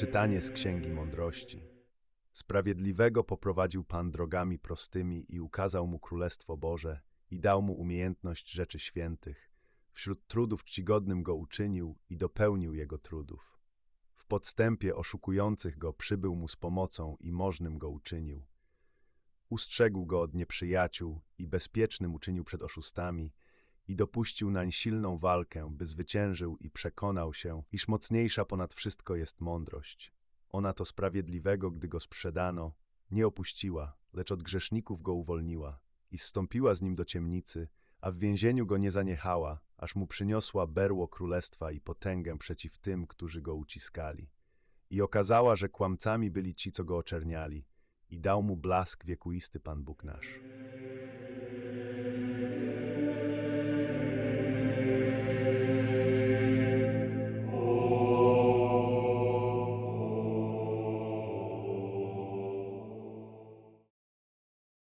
Czytanie z Księgi Mądrości. Sprawiedliwego poprowadził Pan drogami prostymi i ukazał mu Królestwo Boże i dał mu umiejętność rzeczy świętych. Wśród trudów czcigodnym go uczynił i dopełnił jego trudów. W podstępie oszukujących go przybył mu z pomocą i możnym go uczynił. Ustrzegł go od nieprzyjaciół i bezpiecznym uczynił przed oszustami i dopuścił nań silną walkę, by zwyciężył i przekonał się, iż mocniejsza ponad wszystko jest mądrość. Ona to sprawiedliwego, gdy go sprzedano, nie opuściła, lecz od grzeszników go uwolniła i zstąpiła z nim do ciemnicy, a w więzieniu go nie zaniechała, aż mu przyniosła berło królestwa i potęgę przeciw tym, którzy go uciskali. I okazała, że kłamcami byli ci, co go oczerniali, i dał mu blask wiekuisty Pan Bóg nasz.